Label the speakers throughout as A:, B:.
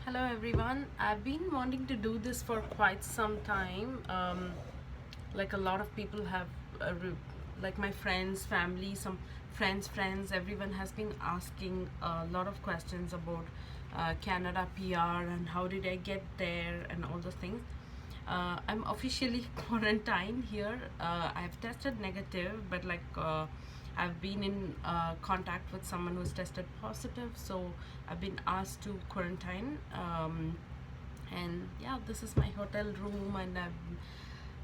A: Hello everyone. I've been wanting to do this for quite some time. Like a lot of people have, like my friends, family, some friends, everyone has been asking a lot of questions about Canada PR and how did I get there and all those things. I'm officially quarantined here. I've tested negative, but I've been in contact with someone who's tested positive, so I've been asked to quarantine. And yeah, this is my hotel room, and I've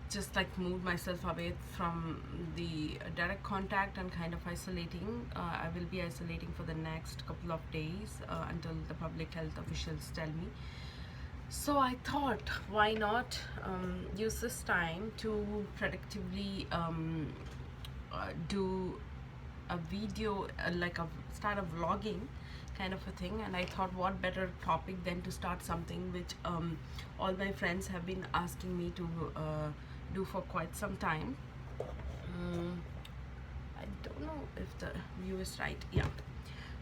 A: just like moved myself away from the direct contact and kind of isolating. I will be isolating for the next couple of days until the public health officials tell me. So I thought, why not use this time to productively do a video, like a start a vlogging kind of a thing. And I thought, what better topic than to start something which all my friends have been asking me to do for quite some time. um, I don't know if the view is right. Yeah,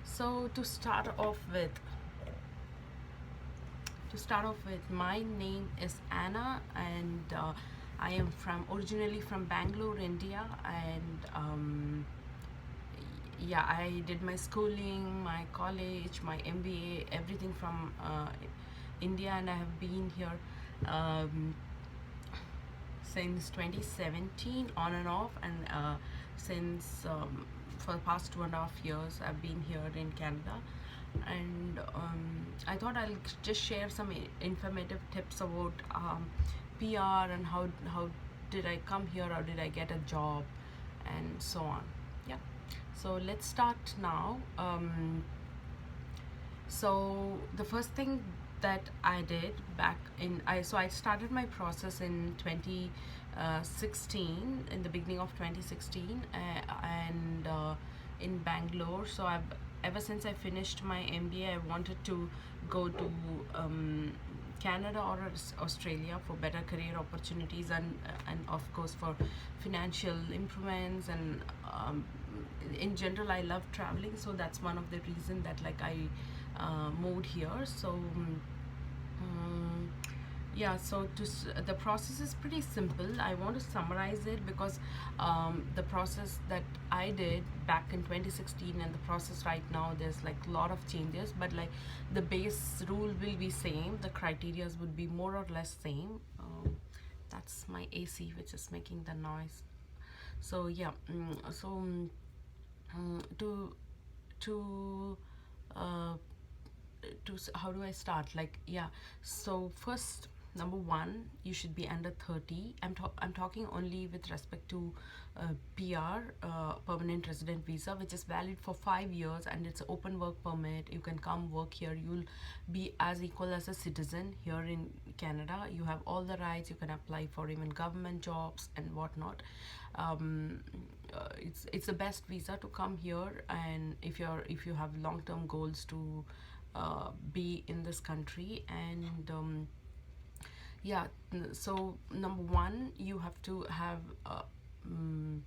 A: so to start off with, my name is Anna, and I am originally from Bangalore, India, and yeah, I did my schooling, my college, my MBA, everything from India, and I have been here um, since 2017, on and off, and since for the past 2.5 years, I've been here in Canada. And I thought I'll just share some informative tips about PR and how did I come here, how did I get a job, and so on. Yeah, so let's start now. So the first thing that I did back in I started my process in 2016, in the beginning of 2016, and in Bangalore. So I've ever since I finished my MBA, I wanted to go to Canada or Australia for better career opportunities, and of course for financial improvements, and in general I love traveling, so that's one of the reason that like I moved here. So um, yeah, so the process is pretty simple. I want to summarize it because the process that I did back in 2016 and the process right now, there's like a lot of changes, but like the base rule will be same, the criterias would be more or less same. That's my AC which is making the noise. So yeah, to to uh, how do I start? Like, yeah. So first, number one, you should be under 30. I'm talking only with respect to PR, permanent resident visa, which is valid for 5 years, and it's an open work permit. You can come work here. You'll be as equal as a citizen here in Canada. You have all the rights. You can apply for even government jobs and whatnot. Um, it's the best visa to come here, and if you have long term goals to be in this country. And yeah, so number one, you have to have mm,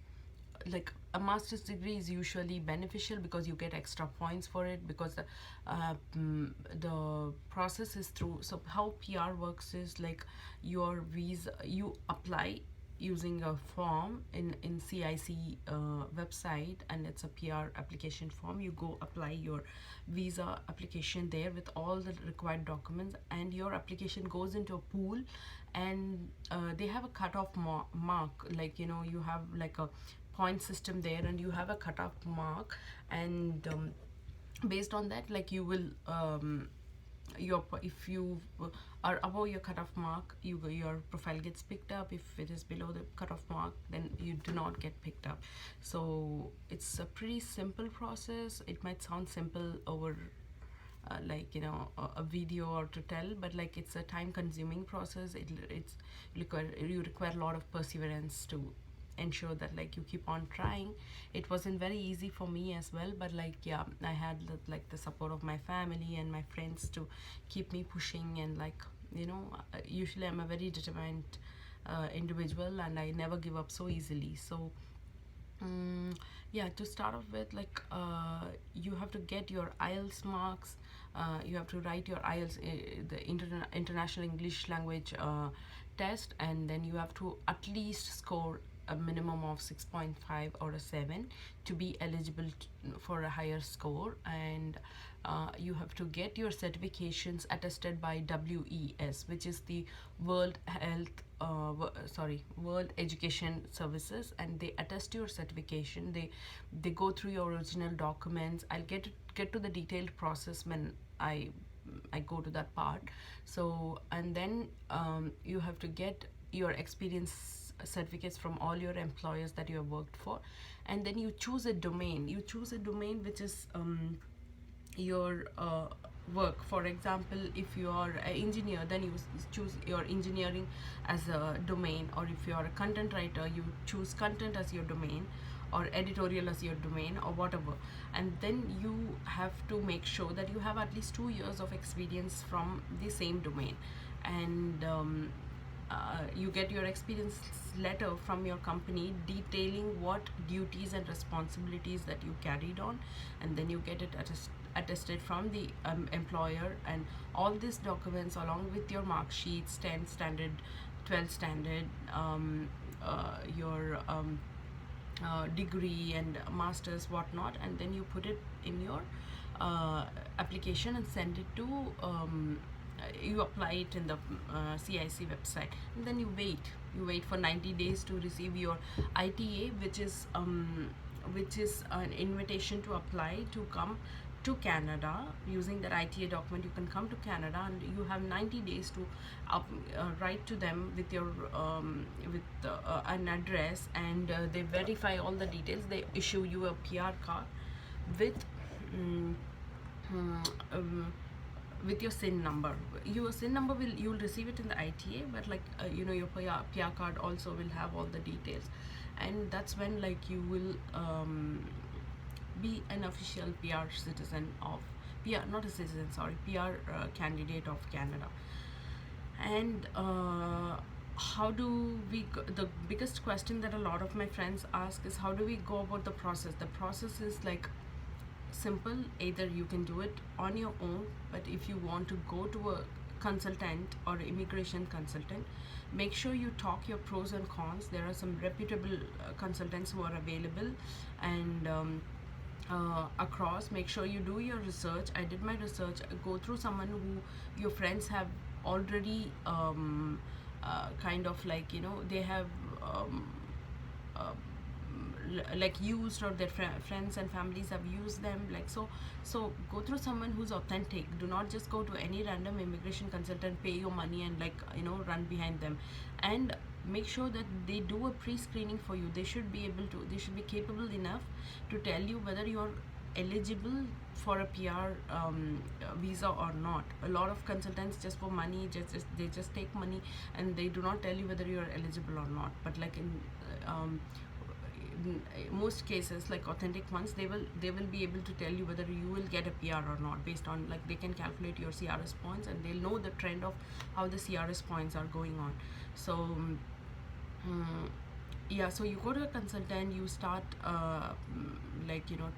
A: like a master's degree is usually beneficial because you get extra points for it, because the process is through. So how PR works is like your visa, you apply using a form in CIC website, and it's a PR application form. You go apply your visa application there with all the required documents, and your application goes into a pool, and they have a cutoff mark, like you have like a point system there, and you have a cutoff mark. And based on that, like you will if you are above your cutoff mark, your profile gets picked up. If it is below the cutoff mark, then you do not get picked up. So it's a pretty simple process. It might sound simple over a video or to tell, but like it's a time consuming process. You require a lot of perseverance to ensure that like you keep on trying. It wasn't very easy for me as well, but like yeah, I had the support of my family and my friends to keep me pushing. And usually I'm a very determined individual, and I never give up so easily. So yeah, to start off with, like you have to get your IELTS marks you have to write your IELTS, the international English language test, and then you have to at least score a minimum of 6.5 or a 7 to be eligible for a higher score. And you have to get your certifications attested by WES, which is the World Health World Education Services, and they attest your certification. They go through your original documents. I'll get to the detailed process when I go to that part. So, and then you have to get your experience certificates from all your employers that you have worked for, and then you choose a domain. You choose a domain which is your work. For example, if you are an engineer, then you choose your engineering as a domain, or if you are a content writer, you choose content as your domain, or editorial as your domain, or whatever. And then you have to make sure that you have at least 2 years of experience from the same domain. And you get your experience letter from your company detailing what duties and responsibilities that you carried on, and then you get it attested from the employer. And all these documents, along with your mark sheets, 10 standard, 12 standard, your degree and masters, whatnot, and then you put it in your application and send it to you apply it in the CIC website, and then you wait for 90 days to receive your ITA, which is an invitation to apply to come to Canada. Using that ITA document, you can come to Canada, and you have 90 days to write to them with your an address, and they verify all the details. They issue you a PR card with with your SIN number. Your SIN number you'll receive it in the ITA, but like your PR card also will have all the details, and that's when like you will be an official PR citizen of PR, not a citizen, sorry, PR candidate of Canada. And how do we go? The biggest question that a lot of my friends ask is, how do we go about the process? The process is like simple. Either you can do it on your own, but if you want to go to a consultant or immigration consultant, make sure you talk your pros and cons. There are some reputable consultants who are available, and across, make sure you do your research. I did my research. Go through someone who your friends have already kind of like they have like used, or their friends and families have used them, like so go through someone who's authentic. Do not just go to any random immigration consultant, pay your money, and like run behind them. And make sure that they do a pre-screening for you. They should be capable enough to tell you whether you're eligible for a PR visa or not. A lot of consultants, just for money, they just take money, and they do not tell you whether you're eligible or not. But like in most cases, like authentic ones, they will be able to tell you whether you will get a PR or not, based on like they can calculate your CRS points, and they'll know the trend of how the CRS points are going on. So yeah, so you go to a consultant, you start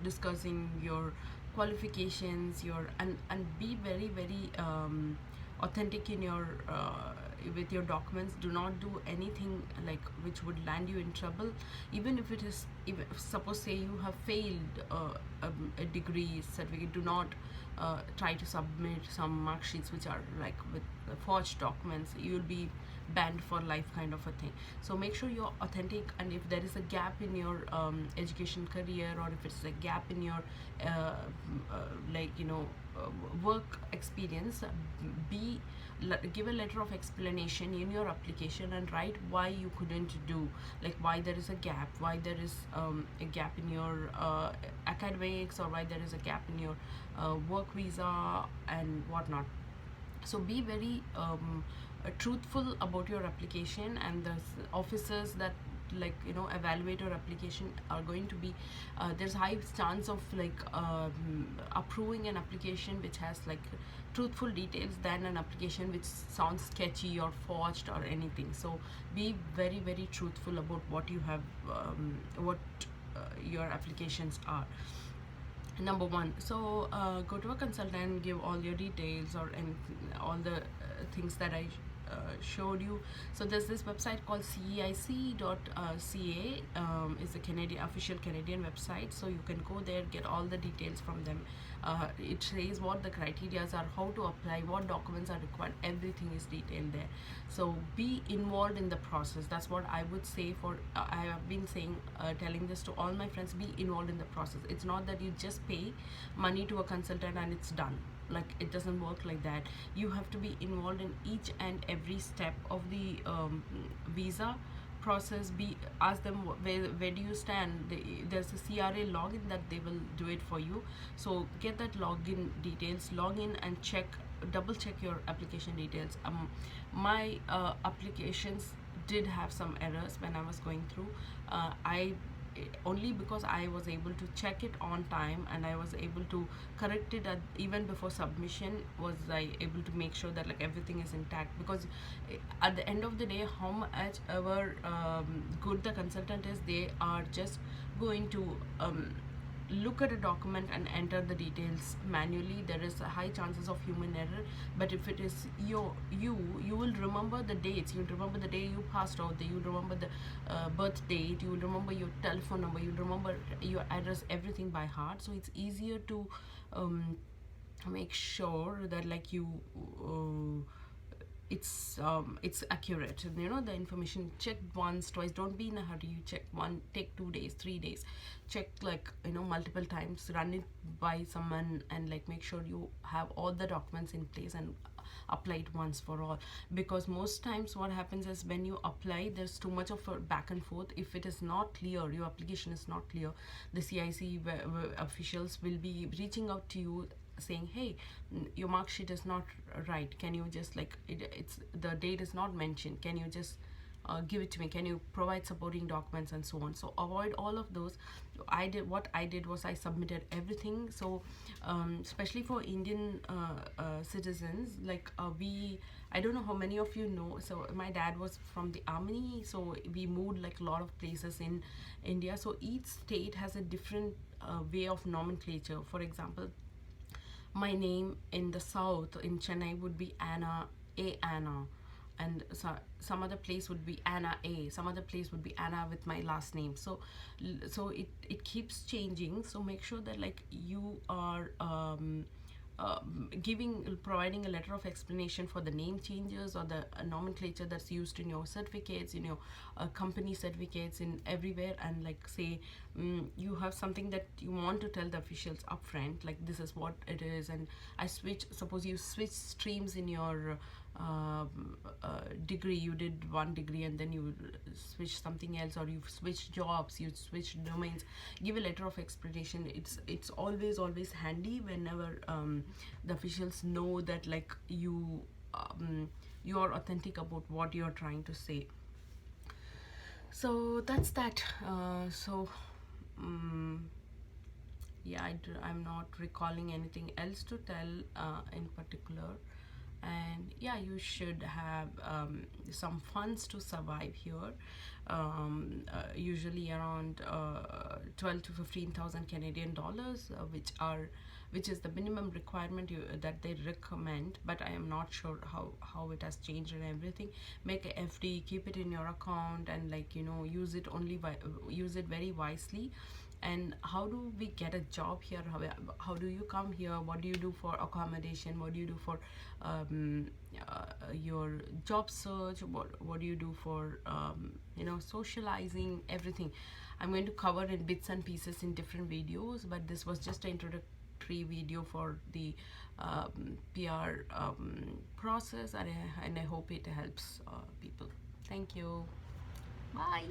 A: discussing your qualifications, and be very very authentic in your with your documents. Do not do anything like which would land you in trouble. Even if it is, suppose say you have failed a degree certificate, do not try to submit some mark sheets which are like with forged documents. You will be banned for life, kind of a thing. So make sure you're authentic, and if there is a gap in your education career, or if it's a gap in your work experience, give a letter of explanation in your application, and write why you couldn't do, like why there is a gap, why there is a gap in your academics, or why there is a gap in your work visa and whatnot. So be very truthful about your application, and the officers that evaluate your application are going to be there's high chance of approving an application which has like truthful details than an application which sounds sketchy or forged or anything. So be very very truthful about what you have what your applications are. number one. So go to a consultant, give all your details or and all the things that I showed you. So there's this website called ceic.ca, is a Canadian official Canadian website, so you can go there, get all the details from them. It says what the criteria are, how to apply, what documents are required, everything is detailed there. So be involved in the process. That's what I would say. For I have been saying, telling this to all my friends, be involved in the process. It's not that you just pay money to a consultant and it's done. Like, it doesn't work like that. You have to be involved in each and every step of the visa process. Be Ask them where do you stand. There's a CRA login that they will do it for you. So get that login details, log in and check, double check your application details. My applications did have some errors when I was going through. I Only because I was able to check it on time and I was able to correct it even before submission, was I able to make sure that like everything is intact. Because at the end of the day, how much ever good the consultant is, they are just going to look at a document and enter the details manually. There is a high chances of human error. But if it is you will remember the dates. You'll remember the day you passed out, you'll remember the birth date, you'll remember your telephone number, you'll remember your address, everything by heart. So it's easier to make sure that like you it's accurate. You know, the information, check once, twice. Don't be in a hurry. You check one, take 2 days, 3 days, check like, you know, multiple times, run it by someone and like make sure you have all the documents in place and apply it once for all. Because most times what happens is when you apply, there's too much of a back and forth. If it is not clear, your application is not clear, the CIC officials will be reaching out to you saying, hey, your mark sheet is not right, can you just like it's the date is not mentioned, can you just give it to me, can you provide supporting documents and so on. So avoid all of those. What I did was I submitted everything. So especially for Indian citizens, like I don't know how many of you know, so my dad was from the army, so we moved like a lot of places in India. So each state has a different way of nomenclature. For example, my name in the south in Chennai would be Anna, and so some other place would be Anna A, some other place would be Anna with my last name. So it keeps changing. So make sure that like you are providing a letter of explanation for the name changes or the nomenclature that's used in your certificates, in your company certificates, in everywhere. And like say you have something that you want to tell the officials upfront, like this is what it is. And suppose you switch streams in your degree, you did one degree and then you switch something else, or you switch jobs, you switch domains, give a letter of explanation. It's always handy whenever the officials know that like you are authentic about what you're trying to say. So that's that. Yeah, I'm not recalling anything else to tell in particular. And yeah, you should have some funds to survive here, usually around 12 to 15,000 Canadian dollars, which is the minimum requirement that they recommend. But I am not sure how it has changed and everything. Make a FD, keep it in your account, and like, you know, use it very wisely. And how do we get a job here? How do you come here? What do you do for accommodation? What do you do for your job search? What do you do for you know, socializing? Everything I'm going to cover in bits and pieces in different videos, but this was just an introductory video for the PR process, and I hope it helps people. Thank you. Bye.